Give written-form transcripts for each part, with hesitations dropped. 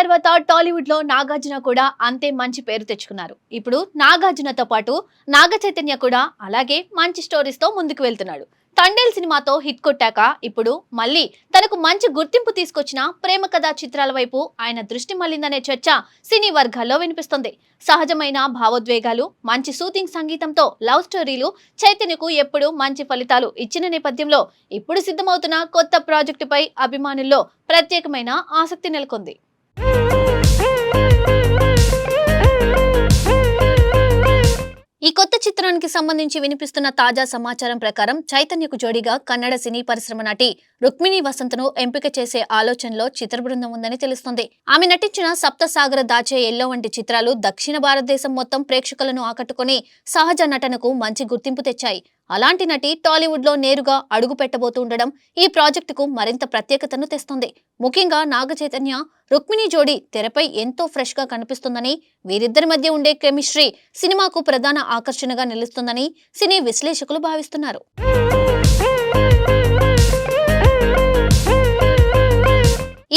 తర్వాత టాలీవుడ్ లో నాగార్జున కూడా అంతే మంచి పేరు తెచ్చుకున్నారు. ఇప్పుడు నాగార్జునతో పాటు నాగ చైతన్య కూడా అలాగే మంచి స్టోరీస్ తో ముందుకు వెళ్తున్నాడు. తండేల్ సినిమాతో హిట్ కొట్టాక ఇప్పుడు మళ్ళీ తనకు మంచి గుర్తింపు తీసుకొచ్చిన ప్రేమ కథా చిత్రాల వైపు ఆయన దృష్టి మళ్లిందనే చర్చ సినీ వర్గాల్లో వినిపిస్తుంది. సహజమైన భావోద్వేగాలు, మంచి సూతింగ్ సంగీతంతో లవ్ స్టోరీలు చైతన్యకు ఎప్పుడు మంచి ఫలితాలు ఇచ్చిన నేపథ్యంలో ఇప్పుడు సిద్ధమవుతున్న కొత్త ప్రాజెక్టుపై అభిమానుల్లో ప్రత్యేకమైన ఆసక్తి నెలకొంది. ఈ కొత్త చిత్రానికి సంబంధించి వినిపిస్తున్న తాజా సమాచారం ప్రకారం చైతన్యకు జోడీగా కన్నడ సినీ పరిశ్రమ నటి రుక్మిణి వసంతను ఎంపిక చేసే ఆలోచనలో చిత్ర బృందం ఉందని తెలుస్తోంది. ఆమె నటించిన సప్తసాగర దాచే ఎల్లో వంటి చిత్రాలు దక్షిణ భారతదేశం మొత్తం ప్రేక్షకులను ఆకట్టుకుని సహజ నటనకు మంచి గుర్తింపు తెచ్చాయి. అలాంటి నటి టాలీవుడ్ లో నేరుగా అడుగు పెట్టబోతుండడం ఈ ప్రాజెక్టుకు మరింత ప్రత్యేకతను తెస్తుంది. ముఖ్యంగా నాగ చైతన్య రుక్మిణి జోడీ తెరపై ఎంతో ఫ్రెష్ గా కనిపిస్తుందని, వీరిద్దరి మధ్య ఉండే కెమిస్ట్రీ సినిమాకు ప్రధాన ఆకర్షణగా నిలుస్తుందని సినీ విశ్లేషకులు భావిస్తున్నారు.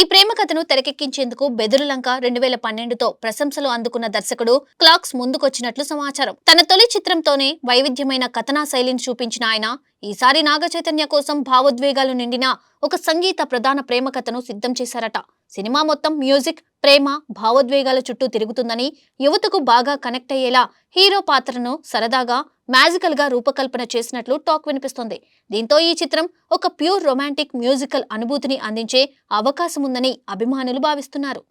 ఈ ప్రేమ కథను తెరకెక్కించేందుకు బెదురులంక 2012తో ప్రశంసలు అందుకున్న దర్శకుడు క్లాక్స్ ముందుకొచ్చినట్లు సమాచారం. తన తొలి చిత్రంతోనే వైవిధ్యమైన కథనా శైలిని చూపించిన ఆయన ఈసారి నాగ చైతన్య కోసం భావోద్వేగాలు నిండిన ఒక సంగీత ప్రధాన ప్రేమ కథను సిద్ధం చేశారట. సినిమా మొత్తం మ్యూజిక్, ప్రేమ, భావోద్వేగాల చుట్టూ తిరుగుతుందని, యువతకు బాగా కనెక్ట్ అయ్యేలా హీరో పాత్రను సరదాగా, మ్యాజికల్ గా రూపకల్పన చేసినట్లు టాక్ వినిపిస్తోంది. దీంతో ఈ చిత్రం ఒక ప్యూర్ రొమాంటిక్ మ్యూజికల్ అనుభూతిని అందించే అవకాశం ఉందని అభిమానులు భావిస్తున్నారు.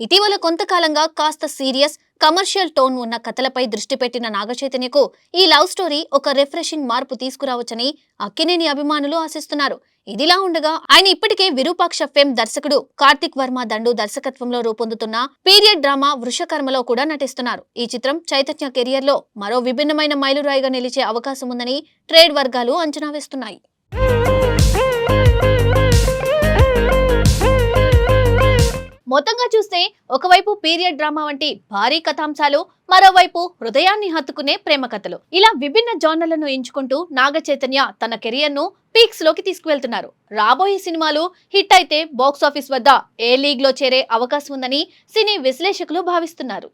ఇటీవల కొంతకాలంగా కాస్త సీరియస్, కమర్షియల్ టోన్ ఉన్న కథలపై దృష్టి పెట్టిన నాగ చైతన్యకు ఈ లవ్ స్టోరీ ఒక రిఫ్రెషింగ్ మార్పు తీసుకురావచ్చని అక్కినేని అభిమానులు ఆశిస్తున్నారు. ఇదిలా ఉండగా ఆయన ఇప్పటికే విరూపాక్ష ఫేమ్ దర్శకుడు కార్తిక్ వర్మ దండు దర్శకత్వంలో రూపొందుతున్న పీరియడ్ డ్రామా వృషకర్మలో కూడా నటిస్తున్నారు. ఈ చిత్రం చైతన్య కెరియర్ లో మరో విభిన్నమైన మైలురాయిగా నిలిచే అవకాశం ఉందని ట్రేడ్ వర్గాలు అంచనా వేస్తున్నాయి. మొత్తంగా చూస్తే ఒకవైపు పీరియడ్ డ్రామా వంటి భారీ కథాంశాలు, మరోవైపు హృదయాన్ని హత్తుకునే ప్రేమ కథలు, ఇలా విభిన్న జానర్లను ఎంచుకుంటూ నాగ చైతన్య తన కెరియర్ ను పీక్స్ లోకి తీసుకువెళ్తున్నారు. రాబోయే సినిమాలు హిట్ అయితే బాక్సాఫీస్ వద్ద ఏ లీగ్ లో చేరే అవకాశం ఉందని సినీ విశ్లేషకులు భావిస్తున్నారు.